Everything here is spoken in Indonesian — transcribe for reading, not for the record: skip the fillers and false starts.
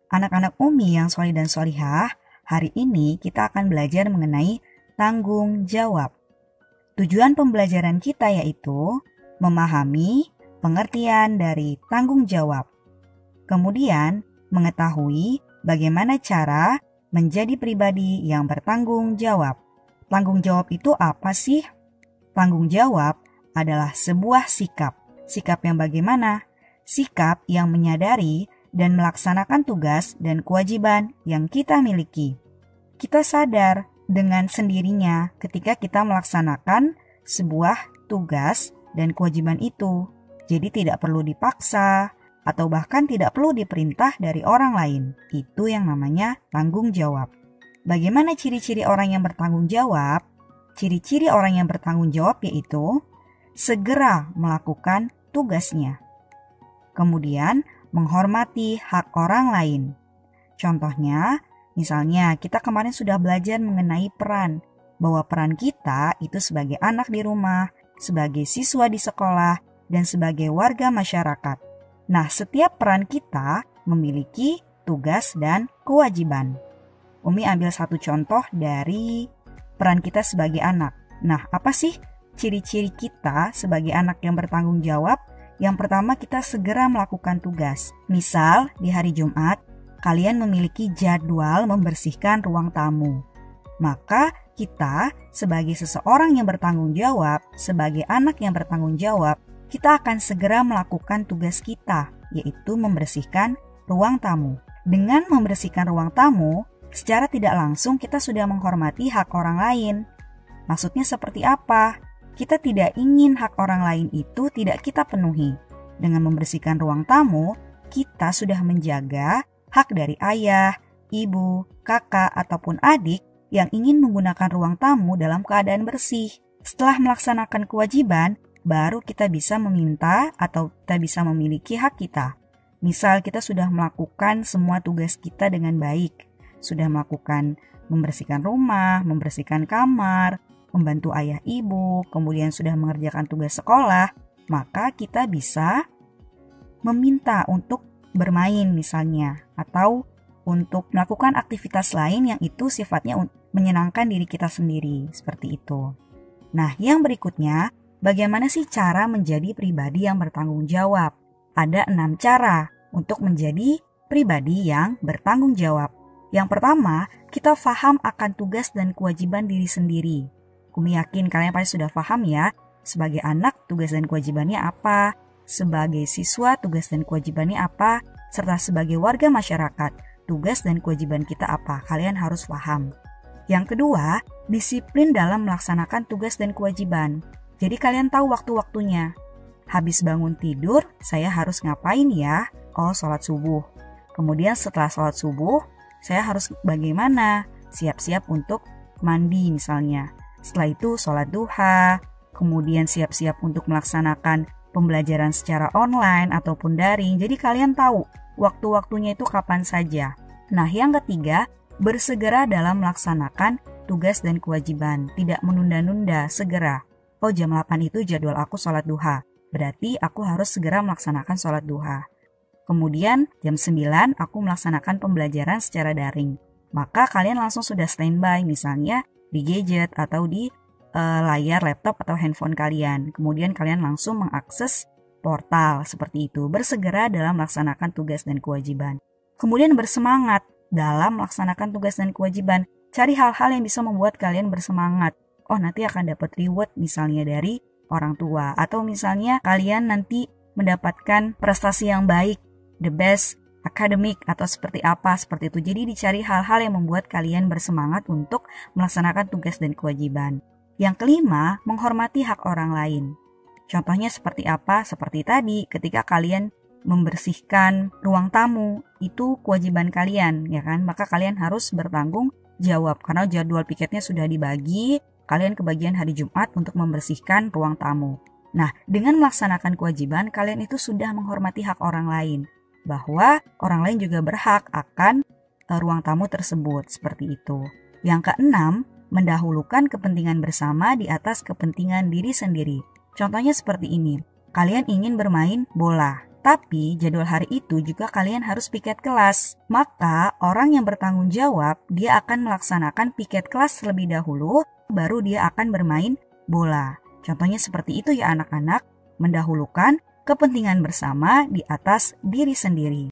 Anak-anak Umi yang solih dan solihah, hari ini kita akan belajar mengenai tanggung jawab. Tujuan pembelajaran kita yaitu memahami pengertian dari tanggung jawab. Kemudian, mengetahui bagaimana cara menjadi pribadi yang bertanggung jawab. Tanggung jawab itu apa sih? Tanggung jawab adalah sebuah sikap. Sikap yang bagaimana? Sikap yang menyadari dan melaksanakan tugas dan kewajiban yang kita miliki. Kita sadar dengan sendirinya ketika kita melaksanakan sebuah tugas dan kewajiban itu. Jadi tidak perlu dipaksa atau bahkan tidak perlu diperintah dari orang lain. Itu yang namanya tanggung jawab. Bagaimana ciri-ciri orang yang bertanggung jawab? Ciri-ciri orang yang bertanggung jawab yaitu segera melakukan tugasnya. Kemudian menghormati hak orang lain. Contohnya, misalnya kita kemarin sudah belajar mengenai peran, bahwa peran kita itu sebagai anak di rumah, sebagai siswa di sekolah, dan sebagai warga masyarakat. Nah, setiap peran kita memiliki tugas dan kewajiban. Umi ambil satu contoh dari peran kita sebagai anak. Nah, apa sih ciri-ciri kita sebagai anak yang bertanggung jawab? Yang pertama, kita segera melakukan tugas. Misal, di hari Jumat, kalian memiliki jadwal membersihkan ruang tamu. Maka kita sebagai seseorang yang bertanggung jawab, sebagai anak yang bertanggung jawab, kita akan segera melakukan tugas kita, yaitu membersihkan ruang tamu. Dengan membersihkan ruang tamu, secara tidak langsung kita sudah menghormati hak orang lain. Maksudnya seperti apa? Kita tidak ingin hak orang lain itu tidak kita penuhi. Dengan membersihkan ruang tamu, kita sudah menjaga hak dari ayah, ibu, kakak, ataupun adik yang ingin menggunakan ruang tamu dalam keadaan bersih. Setelah melaksanakan kewajiban, baru kita bisa meminta atau kita bisa memiliki hak kita. Misal kita sudah melakukan semua tugas kita dengan baik, sudah melakukan membersihkan rumah, membersihkan kamar, membantu ayah ibu, kemudian sudah mengerjakan tugas sekolah, maka kita bisa meminta untuk bermain misalnya, atau untuk melakukan aktivitas lain yang itu sifatnya menyenangkan diri kita sendiri, seperti itu. Nah, yang berikutnya, bagaimana sih cara menjadi pribadi yang bertanggung jawab? Ada 6 cara untuk menjadi pribadi yang bertanggung jawab. Yang pertama, kita paham akan tugas dan kewajiban diri sendiri. Kami yakin kalian pasti sudah paham ya, sebagai anak tugas dan kewajibannya apa, sebagai siswa tugas dan kewajibannya apa, serta sebagai warga masyarakat, tugas dan kewajiban kita apa, kalian harus paham. Yang kedua, disiplin dalam melaksanakan tugas dan kewajiban. Jadi kalian tahu waktu-waktunya. Habis bangun tidur, saya harus ngapain ya? Oh, sholat subuh. Kemudian setelah sholat subuh, saya harus bagaimana? Siap-siap untuk mandi misalnya. Setelah itu sholat duha, kemudian siap-siap untuk melaksanakan pembelajaran secara online ataupun daring. Jadi kalian tahu waktu-waktunya itu kapan saja. Nah, yang ketiga, bersegera dalam melaksanakan tugas dan kewajiban. Tidak menunda-nunda, segera. Oh, jam 8 itu jadwal aku sholat duha. Berarti aku harus segera melaksanakan sholat duha. Kemudian jam 9 aku melaksanakan pembelajaran secara daring. Maka kalian langsung sudah standby misalnya di gadget atau di layar laptop atau handphone kalian. Kemudian kalian langsung mengakses portal seperti itu. Bersegera dalam melaksanakan tugas dan kewajiban. Kemudian bersemangat dalam melaksanakan tugas dan kewajiban. Cari hal-hal yang bisa membuat kalian bersemangat. Oh, nanti akan dapat reward misalnya dari orang tua. Atau misalnya kalian nanti mendapatkan prestasi yang baik, the best academic atau seperti apa, seperti itu. Jadi dicari hal-hal yang membuat kalian bersemangat untuk melaksanakan tugas dan kewajiban. Yang kelima, menghormati hak orang lain. Contohnya seperti apa? Seperti tadi, ketika kalian membersihkan ruang tamu, itu kewajiban kalian, ya kan? Maka kalian harus bertanggung jawab karena jadwal piketnya sudah dibagi, kalian kebagian hari Jumat untuk membersihkan ruang tamu. Nah, dengan melaksanakan kewajiban, kalian itu sudah menghormati hak orang lain, bahwa orang lain juga berhak akan ruang tamu tersebut, seperti itu. Yang keenam, mendahulukan kepentingan bersama di atas kepentingan diri sendiri. Contohnya seperti ini, kalian ingin bermain bola, Tapi jadwal hari itu juga kalian harus piket kelas. Maka orang yang bertanggung jawab dia akan melaksanakan piket kelas terlebih dahulu, baru dia akan bermain bola. Contohnya seperti itu ya anak-anak, mendahulukan kepentingan bersama di atas diri sendiri.